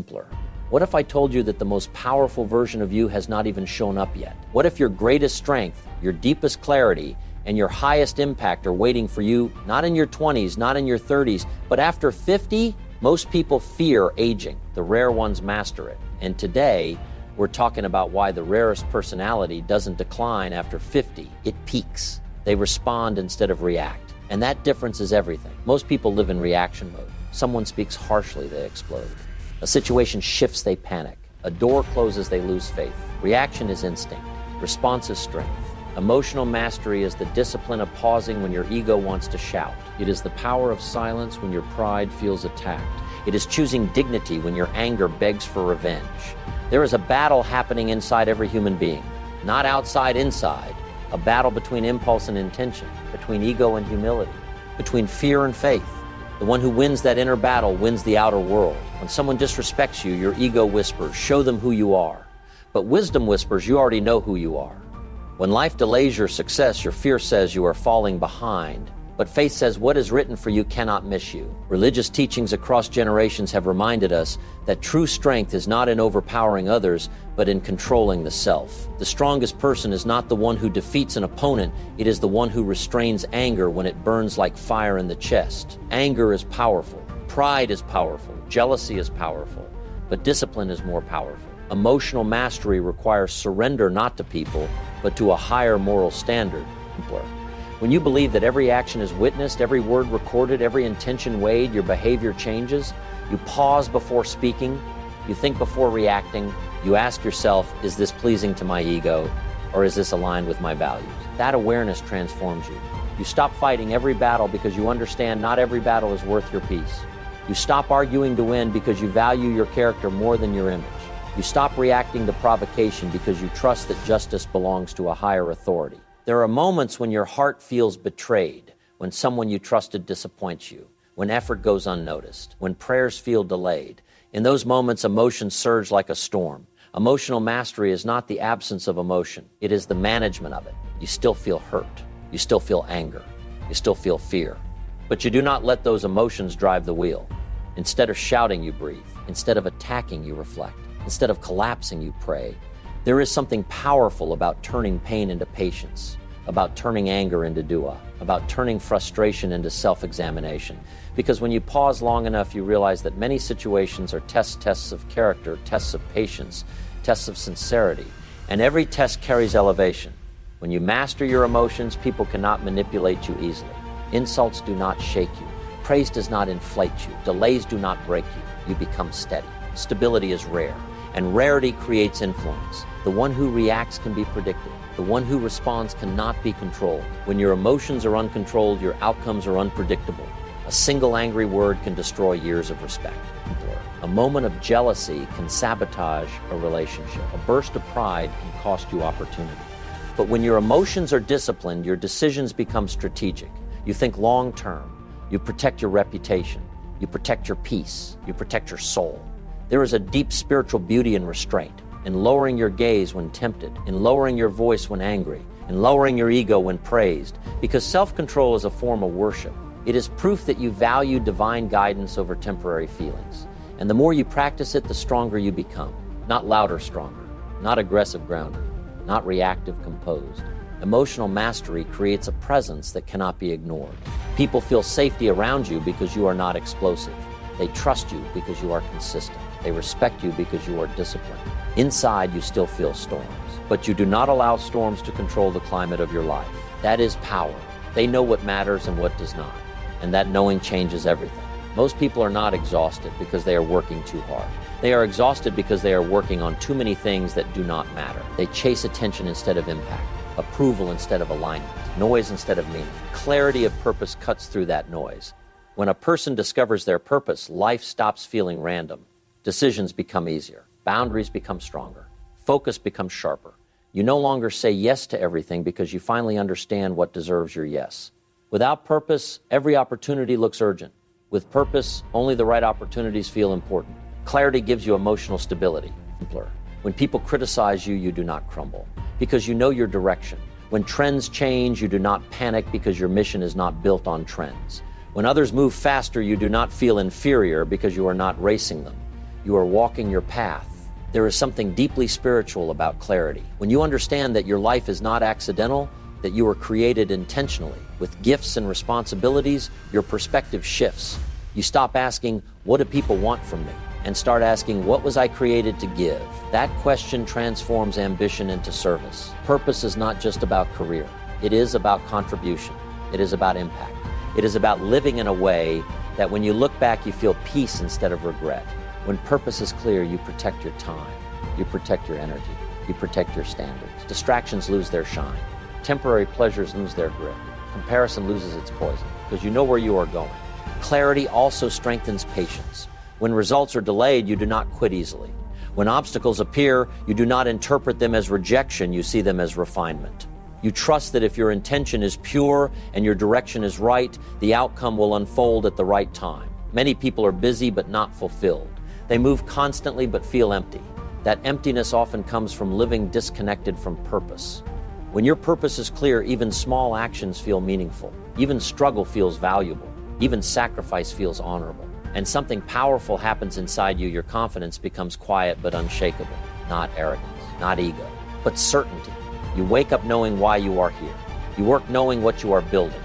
Simpler. What if I told you that the most powerful version of you has not even shown up yet? What if your greatest strength, your deepest clarity, and your highest impact are waiting for you, not in your 20s, not in your 30s, but after 50? Most people fear aging. The rare ones master it. And today, we're talking about why the rarest personality doesn't decline after 50. It peaks. They respond instead of react. And that difference is everything. Most people live in reaction mode. Someone speaks harshly, they explode. A situation shifts, they panic. A door closes, they lose faith. Reaction is instinct. Response is strength. Emotional mastery is the discipline of pausing when your ego wants to shout. It is the power of silence when your pride feels attacked. It is choosing dignity when your anger begs for revenge. There is a battle happening inside every human being, not outside, inside. A battle between impulse and intention, between ego and humility, between fear and faith. The one who wins that inner battle wins the outer world. When someone disrespects you, your ego whispers, show them who you are. But wisdom whispers, you already know who you are. When life delays your success, your fear says you are falling behind. But faith says what is written for you cannot miss you. Religious teachings across generations have reminded us that true strength is not in overpowering others, but in controlling the self. The strongest person is not the one who defeats an opponent, it is the one who restrains anger when it burns like fire in the chest. Anger is powerful. Pride is powerful. Jealousy is powerful. But discipline is more powerful. Emotional mastery requires surrender not to people, but to a higher moral standard. When you believe that every action is witnessed, every word recorded, every intention weighed, your behavior changes. You pause before speaking. You think before reacting. You ask yourself, is this pleasing to my ego, or is this aligned with my values? That awareness transforms you. You stop fighting every battle because you understand not every battle is worth your peace. You stop arguing to win because you value your character more than your image. You stop reacting to provocation because you trust that justice belongs to a higher authority. There are moments when your heart feels betrayed, when someone you trusted disappoints you, when effort goes unnoticed, when prayers feel delayed. In those moments, emotions surge like a storm. Emotional mastery is not the absence of emotion. It is the management of it. You still feel hurt. You still feel anger. You still feel fear. But you do not let those emotions drive the wheel. Instead of shouting, you breathe. Instead of attacking, you reflect. Instead of collapsing, you pray. There is something powerful about turning pain into patience, about turning anger into dua, about turning frustration into self-examination. Because when you pause long enough, you realize that many situations are tests of character, tests of patience, tests of sincerity. And every test carries elevation. When you master your emotions, people cannot manipulate you easily. Insults do not shake you. Praise does not inflate you. Delays do not break you. You become steady. Stability is rare. And rarity creates influence. The one who reacts can be predicted. The one who responds cannot be controlled. When your emotions are uncontrolled, your outcomes are unpredictable. A single angry word can destroy years of respect. A moment of jealousy can sabotage a relationship. A burst of pride can cost you opportunity. But when your emotions are disciplined, your decisions become strategic. You think long term. You protect your reputation. You protect your peace. You protect your soul. There is a deep spiritual beauty in restraint, in lowering your gaze when tempted, in lowering your voice when angry, in lowering your ego when praised, because self-control is a form of worship. It is proof that you value divine guidance over temporary feelings. And the more you practice it, the stronger you become. Not louder stronger, not aggressive grounder, not reactive composed. Emotional mastery creates a presence that cannot be ignored. People feel safety around you because you are not explosive. They trust you because you are consistent. They respect you because you are disciplined. Inside, you still feel storms, but you do not allow storms to control the climate of your life. That is power. They know what matters and what does not, and that knowing changes everything. Most people are not exhausted because they are working too hard. They are exhausted because they are working on too many things that do not matter. They chase attention instead of impact, approval instead of alignment, noise instead of meaning. Clarity of purpose cuts through that noise. When a person discovers their purpose, life stops feeling random. Decisions become easier. Boundaries become stronger. Focus becomes sharper. You no longer say yes to everything because you finally understand what deserves your yes. Without purpose, every opportunity looks urgent. With purpose, only the right opportunities feel important. Clarity gives you emotional stability. When people criticize you, you do not crumble because you know your direction. When trends change, you do not panic because your mission is not built on trends. When others move faster, you do not feel inferior because you are not racing them. You are walking your path. There is something deeply spiritual about clarity. When you understand that your life is not accidental, that you were created intentionally, with gifts and responsibilities, your perspective shifts. You stop asking, what do people want from me? And start asking, what was I created to give? That question transforms ambition into service. Purpose is not just about career. It is about contribution. It is about impact. It is about living in a way that when you look back, you feel peace instead of regret. When purpose is clear, you protect your time. You protect your energy. You protect your standards. Distractions lose their shine. Temporary pleasures lose their grip. Comparison loses its poison because you know where you are going. Clarity also strengthens patience. When results are delayed, you do not quit easily. When obstacles appear, you do not interpret them as rejection, you see them as refinement. You trust that if your intention is pure and your direction is right, the outcome will unfold at the right time. Many people are busy but not fulfilled. They move constantly but feel empty. That emptiness often comes from living disconnected from purpose. When your purpose is clear, even small actions feel meaningful. Even struggle feels valuable. Even sacrifice feels honorable. And something powerful happens inside you. Your confidence becomes quiet but unshakable. Not arrogance, not ego, but certainty. You wake up knowing why you are here. You work knowing what you are building.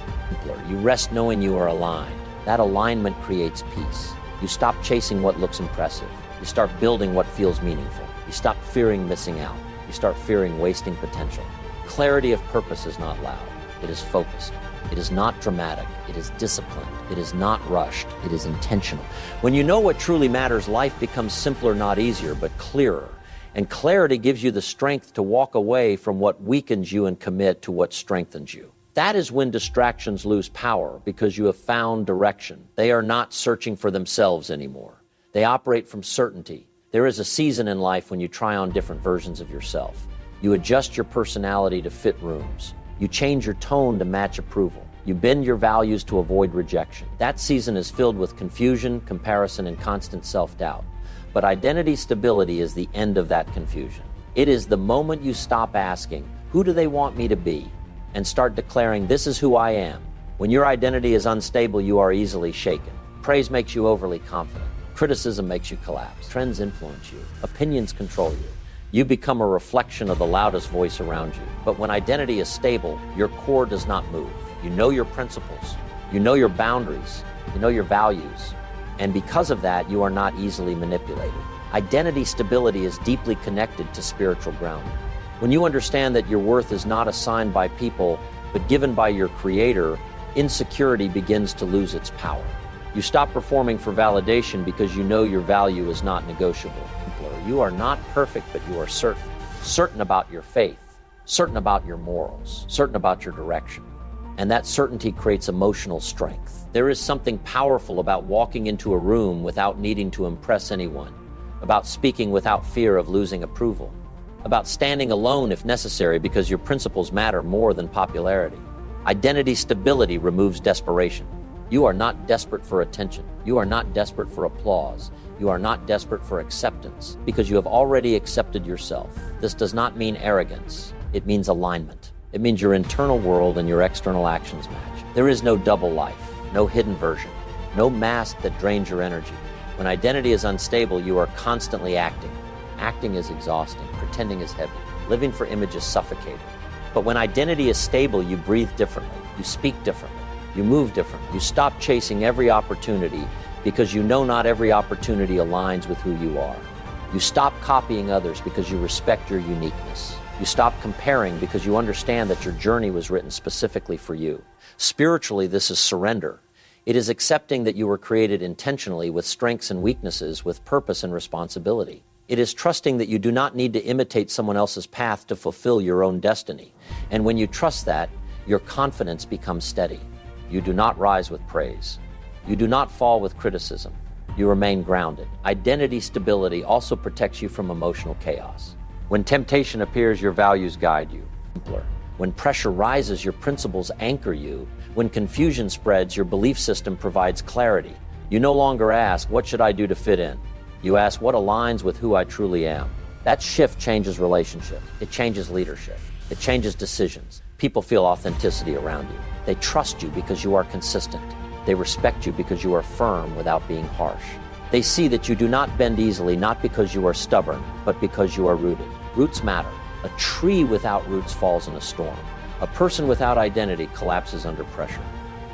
You rest knowing you are aligned. That alignment creates peace. You stop chasing what looks impressive. You start building what feels meaningful. You stop fearing missing out. You start fearing wasting potential. Clarity of purpose is not loud. It is focused. It is not dramatic. It is disciplined. It is not rushed. It is intentional. When you know what truly matters, life becomes simpler, not easier, but clearer. And clarity gives you the strength to walk away from what weakens you and commit to what strengthens you. That is when distractions lose power because you have found direction. They are not searching for themselves anymore. They operate from certainty. There is a season in life when you try on different versions of yourself. You adjust your personality to fit rooms. You change your tone to match approval. You bend your values to avoid rejection. That season is filled with confusion, comparison, and constant self-doubt. But identity stability is the end of that confusion. It is the moment you stop asking, who do they want me to be? And start declaring, this is who I am. When your identity is unstable, you are easily shaken. Praise makes you overly confident. Criticism makes you collapse. Trends influence you. Opinions control you. You become a reflection of the loudest voice around you. But when identity is stable, your core does not move. You know your principles. You know your boundaries. You know your values. And because of that, you are not easily manipulated. Identity stability is deeply connected to spiritual grounding. When you understand that your worth is not assigned by people, but given by your Creator, insecurity begins to lose its power. You stop performing for validation because you know your value is not negotiable. You are not perfect, but you are certain. Certain about your faith, certain about your morals, certain about your direction. And that certainty creates emotional strength. There is something powerful about walking into a room without needing to impress anyone, about speaking without fear of losing approval, about standing alone if necessary because your principles matter more than popularity. Identity stability removes desperation. You are not desperate for attention. You are not desperate for applause. You are not desperate for acceptance because you have already accepted yourself. This does not mean arrogance. It means alignment. It means your internal world and your external actions match. There is no double life, no hidden version, no mask that drains your energy. When identity is unstable, you are constantly acting. Acting is exhausting. Pretending is heavy. Living for image is suffocating. But when identity is stable, you breathe differently. You speak differently. You move differently. You stop chasing every opportunity because you know not every opportunity aligns with who you are. You stop copying others because you respect your uniqueness. You stop comparing because you understand that your journey was written specifically for you. Spiritually, this is surrender. It is accepting that you were created intentionally with strengths and weaknesses, with purpose and responsibility. It is trusting that you do not need to imitate someone else's path to fulfill your own destiny. And when you trust that, your confidence becomes steady. You do not rise with praise. You do not fall with criticism. You remain grounded. Identity stability also protects you from emotional chaos. When temptation appears, your values guide you. When pressure rises, your principles anchor you. When confusion spreads, your belief system provides clarity. You no longer ask, what should I do to fit in? You ask, what aligns with who I truly am? That shift changes relationships. It changes leadership. It changes decisions. People feel authenticity around you. They trust you because you are consistent. They respect you because you are firm without being harsh. They see that you do not bend easily, not because you are stubborn, but because you are rooted. Roots matter. A tree without roots falls in a storm. A person without identity collapses under pressure.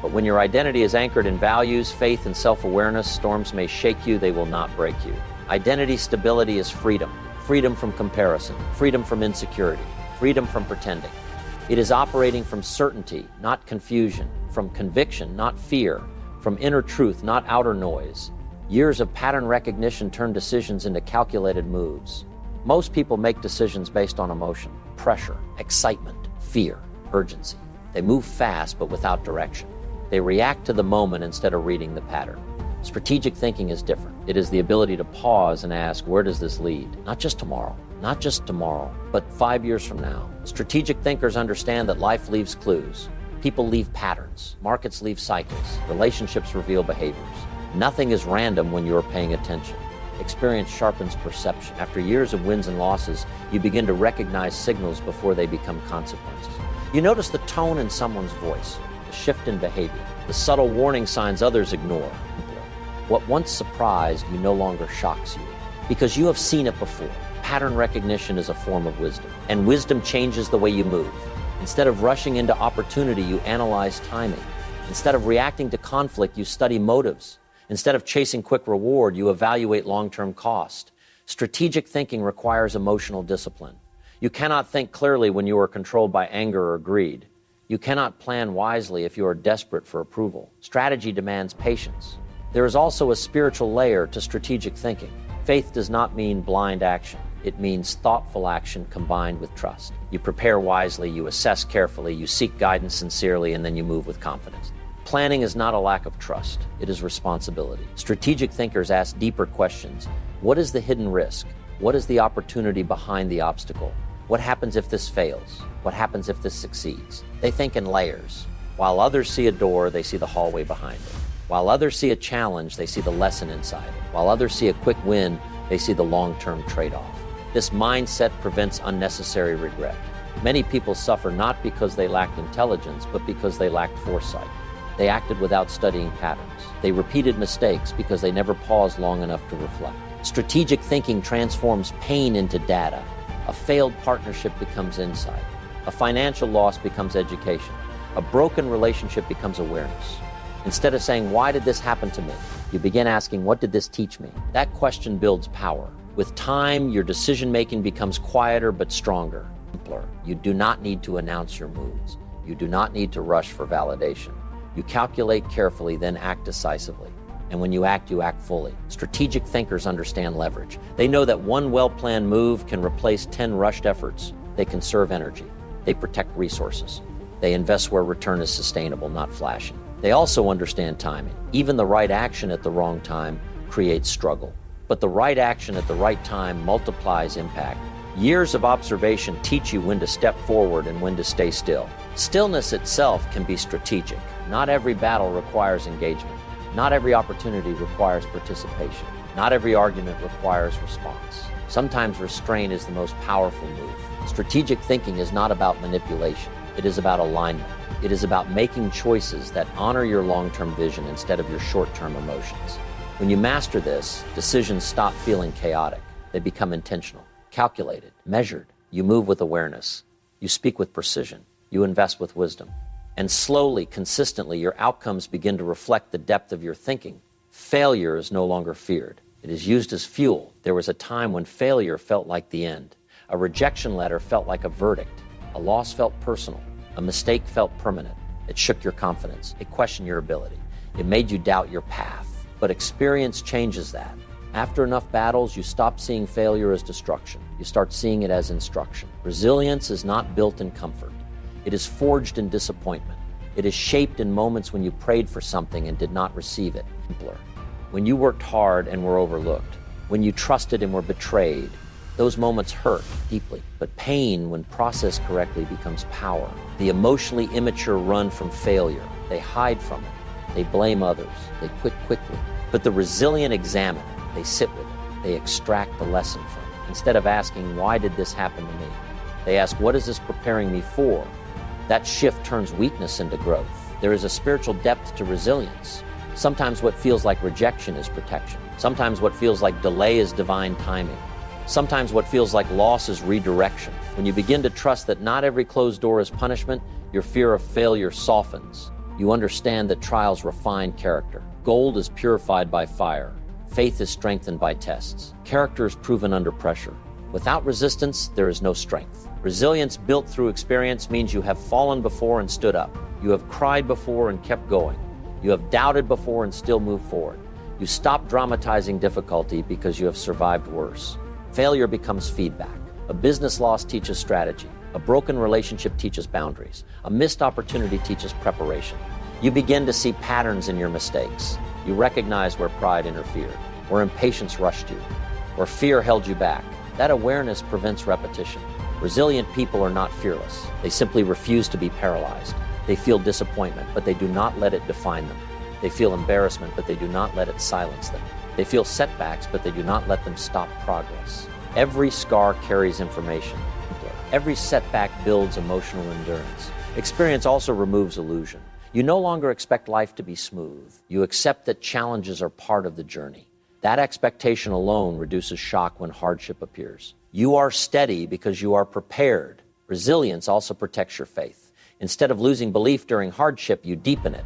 But when your identity is anchored in values, faith, and self-awareness, storms may shake you, they will not break you. Identity stability is freedom. Freedom from comparison. Freedom from insecurity. Freedom from pretending. It is operating from certainty, not confusion. From conviction, not fear. From inner truth, not outer noise. Years of pattern recognition turn decisions into calculated moves. Most people make decisions based on emotion, pressure, excitement, fear, urgency. They move fast but without direction. They react to the moment instead of reading the pattern. Strategic thinking is different. It is the ability to pause and ask, where does this lead? Not just tomorrow, but 5 years from now. Strategic thinkers understand that life leaves clues. People leave patterns. Markets leave cycles. Relationships reveal behaviors. Nothing is random when you're paying attention. Experience sharpens perception. After years of wins and losses, you begin to recognize signals before they become consequences. You notice the tone in someone's voice, the shift in behavior, the subtle warning signs others ignore. What once surprised you no longer shocks you, because you have seen it before. Pattern recognition is a form of wisdom, and wisdom changes the way you move. Instead of rushing into opportunity, you analyze timing. Instead of reacting to conflict, you study motives. Instead of chasing quick reward, you evaluate long-term cost. Strategic thinking requires emotional discipline. You cannot think clearly when you are controlled by anger or greed. You cannot plan wisely if you are desperate for approval. Strategy demands patience. There is also a spiritual layer to strategic thinking. Faith does not mean blind action. It means thoughtful action combined with trust. You prepare wisely, you assess carefully, you seek guidance sincerely, and then you move with confidence. Planning is not a lack of trust. It is responsibility. Strategic thinkers ask deeper questions. What is the hidden risk? What is the opportunity behind the obstacle? What happens if this fails? What happens if this succeeds? They think in layers. While others see a door, they see the hallway behind it. While others see a challenge, they see the lesson inside it. While others see a quick win, they see the long-term trade-off. This mindset prevents unnecessary regret. Many people suffer not because they lacked intelligence, but because they lacked foresight. They acted without studying patterns. They repeated mistakes because they never paused long enough to reflect. Strategic thinking transforms pain into data. A failed partnership becomes insight. A financial loss becomes education. A broken relationship becomes awareness. Instead of saying, why did this happen to me? You begin asking, what did this teach me? That question builds power. With time, your decision-making becomes quieter but stronger. Simpler. You do not need to announce your moves. You do not need to rush for validation. You calculate carefully, then act decisively. And when you act fully. Strategic thinkers understand leverage. They know that one well-planned move can replace 10 rushed efforts. They conserve energy. They protect resources. They invest where return is sustainable, not flashy. They also understand timing. Even the right action at the wrong time creates struggle. But the right action at the right time multiplies impact. Years of observation teach you when to step forward and when to stay still. Stillness itself can be strategic. Not every battle requires engagement. Not every opportunity requires participation. Not every argument requires response. Sometimes restraint is the most powerful move. Strategic thinking is not about manipulation. It is about alignment. It is about making choices that honor your long-term vision instead of your short-term emotions. When you master this, decisions stop feeling chaotic. They become intentional, calculated, measured. You move with awareness. You speak with precision. You invest with wisdom. And slowly, consistently, your outcomes begin to reflect the depth of your thinking. Failure is no longer feared. It is used as fuel. There was a time when failure felt like the end. A rejection letter felt like a verdict. A loss felt personal. A mistake felt permanent. It shook your confidence. It questioned your ability. It made you doubt your path. But experience changes that. After enough battles, you stop seeing failure as destruction. You start seeing it as instruction. Resilience is not built in comfort. It is forged in disappointment. It is shaped in moments when you prayed for something and did not receive it. Simpler. When you worked hard and were overlooked. When you trusted and were betrayed. Those moments hurt deeply. But pain, when processed correctly, becomes power. The emotionally immature run from failure. They hide from it. They blame others. They quit quickly. But the resilient examine it. They sit with it. They extract the lesson from it. Instead of asking, why did this happen to me? They ask, what is this preparing me for? That shift turns weakness into growth. There is a spiritual depth to resilience. Sometimes what feels like rejection is protection. Sometimes what feels like delay is divine timing. Sometimes what feels like loss is redirection. When you begin to trust that not every closed door is punishment, your fear of failure softens. You understand that trials refine character. Gold is purified by fire. Faith is strengthened by tests. Character is proven under pressure. Without resistance, there is no strength. Resilience built through experience means you have fallen before and stood up. You have cried before and kept going. You have doubted before and still moved forward. You stop dramatizing difficulty because you have survived worse. Failure becomes feedback. A business loss teaches strategy. A broken relationship teaches boundaries. A missed opportunity teaches preparation. You begin to see patterns in your mistakes. You recognize where pride interfered, where impatience rushed you, where fear held you back. That awareness prevents repetition. Resilient people are not fearless. They simply refuse to be paralyzed. They feel disappointment, but they do not let it define them. They feel embarrassment, but they do not let it silence them. They feel setbacks, but they do not let them stop progress. Every scar carries information. Every setback builds emotional endurance. Experience also removes illusion. You no longer expect life to be smooth. You accept that challenges are part of the journey. That expectation alone reduces shock when hardship appears. You are steady because you are prepared. Resilience also protects your faith. Instead of losing belief during hardship, you deepen it.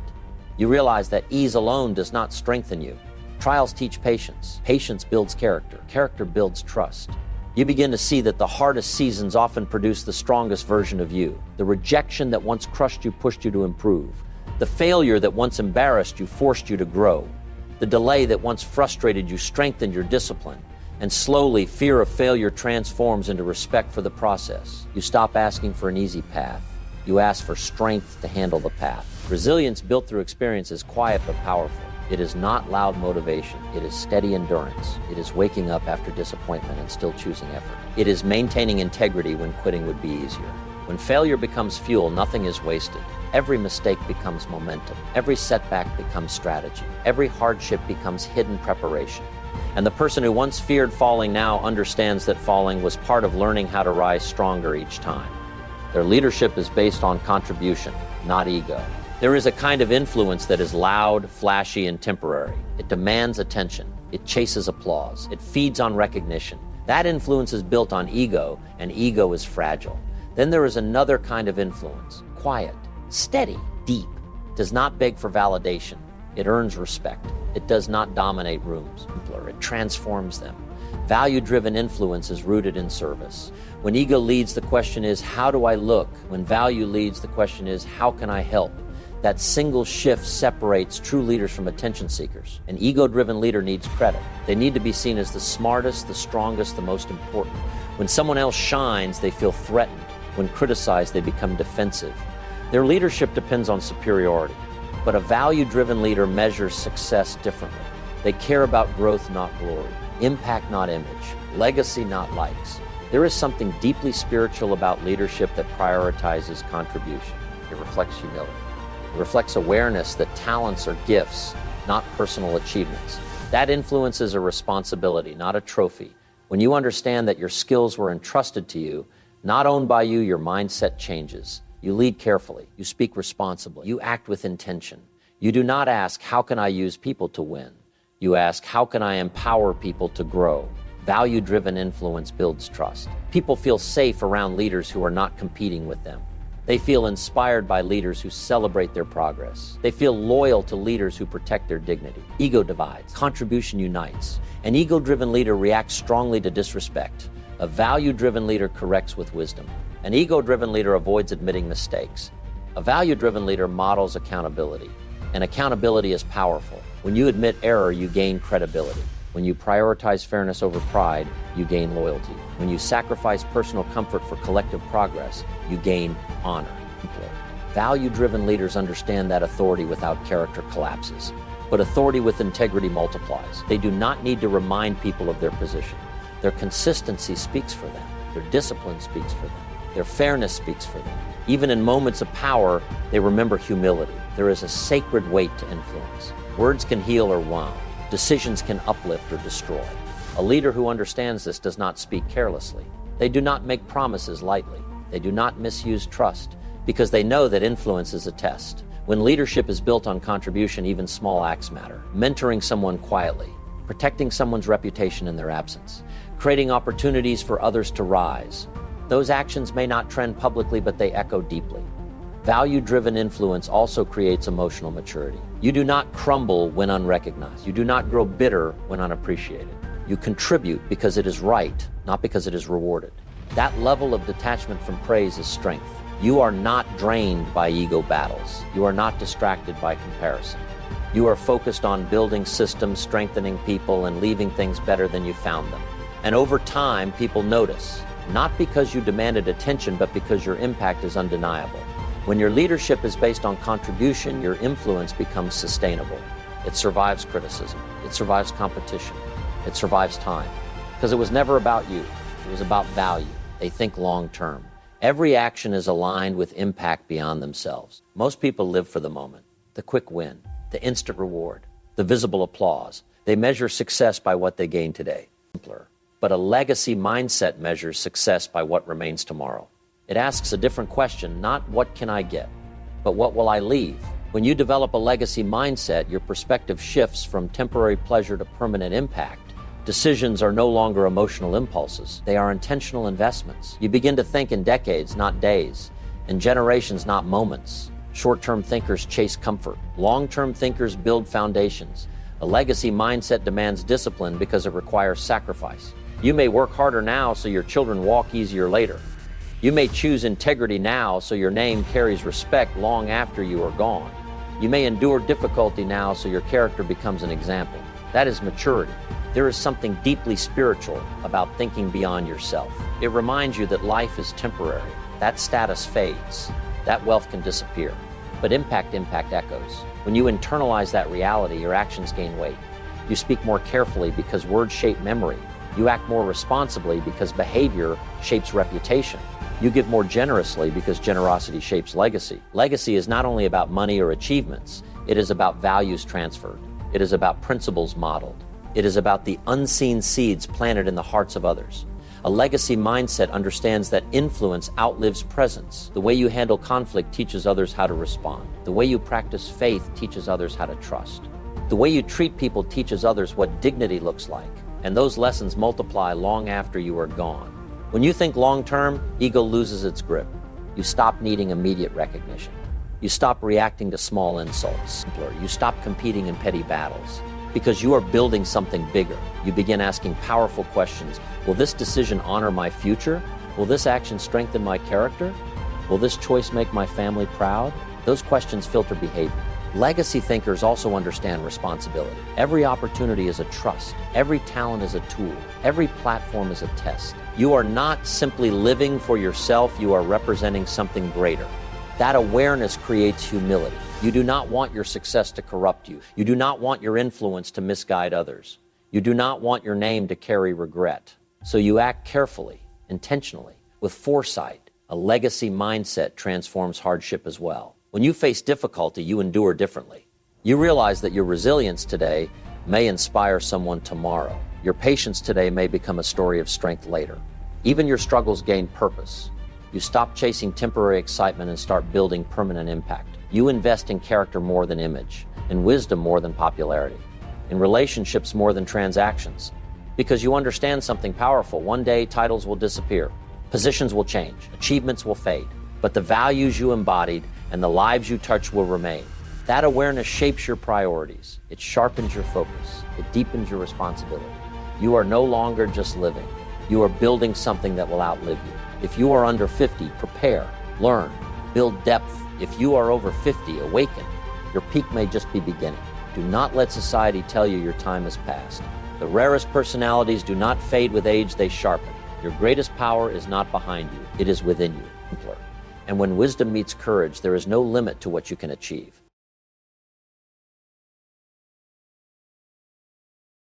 You realize that ease alone does not strengthen you. Trials teach patience. Patience builds character. Character builds trust. You begin to see that the hardest seasons often produce the strongest version of you. The rejection that once crushed you pushed you to improve. The failure that once embarrassed you forced you to grow. The delay that once frustrated you strengthened your discipline. And slowly, fear of failure transforms into respect for the process. You stop asking for an easy path. You ask for strength to handle the path. Resilience built through experience is quiet but powerful. It is not loud motivation. It is steady endurance. It is waking up after disappointment and still choosing effort. It is maintaining integrity when quitting would be easier. When failure becomes fuel, nothing is wasted. Every mistake becomes momentum. Every setback becomes strategy. Every hardship becomes hidden preparation. And the person who once feared falling now understands that falling was part of learning how to rise stronger each time. Their leadership is based on contribution, not ego. There is a kind of influence that is loud, flashy, and temporary. It demands attention. It chases applause. It feeds on recognition. That influence is built on ego, and ego is fragile. Then there is another kind of influence, quiet, steady, deep, does not beg for validation. It earns respect. It does not dominate rooms. It transforms them. Value-driven influence is rooted in service. When ego leads, the question is, how do I look? When value leads, the question is, how can I help? That single shift separates true leaders from attention seekers. An ego-driven leader needs credit. They need to be seen as the smartest, the strongest, the most important. When someone else shines, they feel threatened. When criticized, they become defensive. Their leadership depends on superiority. But a value-driven leader measures success differently. They care about growth, not glory. Impact, not image. Legacy, not likes. There is something deeply spiritual about leadership that prioritizes contribution. It reflects humility. It reflects awareness that talents are gifts, not personal achievements. That influence is a responsibility, not a trophy. When you understand that your skills were entrusted to you, not owned by you, your mindset changes. You lead carefully. You speak responsibly. You act with intention. You do not ask, how can I use people to win? You ask, how can I empower people to grow? Value-driven influence builds trust. People feel safe around leaders who are not competing with them. They feel inspired by leaders who celebrate their progress. They feel loyal to leaders who protect their dignity. Ego divides. Contribution unites. An ego-driven leader reacts strongly to disrespect. A value-driven leader corrects with wisdom. An ego-driven leader avoids admitting mistakes. A value-driven leader models accountability. And accountability is powerful. When you admit error, you gain credibility. When you prioritize fairness over pride, you gain loyalty. When you sacrifice personal comfort for collective progress, you gain honor. Value-driven leaders understand that authority without character collapses, but authority with integrity multiplies. They do not need to remind people of their position. Their consistency speaks for them. Their discipline speaks for them. Their fairness speaks for them. Even in moments of power, they remember humility. There is a sacred weight to influence. Words can heal or wound. Decisions can uplift or destroy. A leader who understands this does not speak carelessly. They do not make promises lightly. They do not misuse trust because they know that influence is a test. When leadership is built on contribution, even small acts matter. Mentoring someone quietly, protecting someone's reputation in their absence, creating opportunities for others to rise. Those actions may not trend publicly, but they echo deeply. Value-driven influence also creates emotional maturity. You do not crumble when unrecognized. You do not grow bitter when unappreciated. You contribute because it is right, not because it is rewarded. That level of detachment from praise is strength. You are not drained by ego battles. You are not distracted by comparison. You are focused on building systems, strengthening people, and leaving things better than you found them. And over time, people notice, not because you demanded attention, but because your impact is undeniable. When your leadership is based on contribution, your influence becomes sustainable. It survives criticism. It survives competition. It survives time. Because it was never about you. It was about value. They think long term. Every action is aligned with impact beyond themselves. Most people live for the moment, the quick win, the instant reward, the visible applause. They measure success by what they gain today. Simpler. But a legacy mindset measures success by what remains tomorrow. It asks a different question, not what can I get, but what will I leave? When you develop a legacy mindset, your perspective shifts from temporary pleasure to permanent impact. Decisions are no longer emotional impulses. They are intentional investments. You begin to think in decades, not days, in generations, not moments. Short-term thinkers chase comfort. Long-term thinkers build foundations. A legacy mindset demands discipline because it requires sacrifice. You may work harder now so your children walk easier later. You may choose integrity now so your name carries respect long after you are gone. You may endure difficulty now so your character becomes an example. That is maturity. There is something deeply spiritual about thinking beyond yourself. It reminds you that life is temporary. That status fades. That wealth can disappear. But impact echoes. When you internalize that reality, your actions gain weight. You speak more carefully because words shape memory. You act more responsibly because behavior shapes reputation. You give more generously because generosity shapes legacy. Legacy is not only about money or achievements. It is about values transferred. It is about principles modeled. It is about the unseen seeds planted in the hearts of others. A legacy mindset understands that influence outlives presence. The way you handle conflict teaches others how to respond. The way you practice faith teaches others how to trust. The way you treat people teaches others what dignity looks like. And those lessons multiply long after you are gone. When you think long-term, ego loses its grip. You stop needing immediate recognition. You stop reacting to small insults. You stop competing in petty battles. Because you are building something bigger. You begin asking powerful questions. Will this decision honor my future? Will this action strengthen my character? Will this choice make my family proud? Those questions filter behavior. Legacy thinkers also understand responsibility. Every opportunity is a trust. Every talent is a tool. Every platform is a test. You are not simply living for yourself, you are representing something greater. That awareness creates humility. You do not want your success to corrupt you. You do not want your influence to misguide others. You do not want your name to carry regret. So you act carefully, intentionally, with foresight. A legacy mindset transforms hardship as well. When you face difficulty, you endure differently. You realize that your resilience today may inspire someone tomorrow. Your patience today may become a story of strength later. Even your struggles gain purpose. You stop chasing temporary excitement and start building permanent impact. You invest in character more than image, in wisdom more than popularity, in relationships more than transactions. Because you understand something powerful. One day, titles will disappear, positions will change, achievements will fade, but the values you embodied and the lives you touch will remain. That awareness shapes your priorities. It sharpens your focus. It deepens your responsibility. You are no longer just living. You are building something that will outlive you. If you are under 50, prepare, learn, build depth. If you are over 50, awaken. Your peak may just be beginning. Do not let society tell you your time has passed. The rarest personalities do not fade with age, they sharpen. Your greatest power is not behind you, it is within you. And when wisdom meets courage, there is no limit to what you can achieve.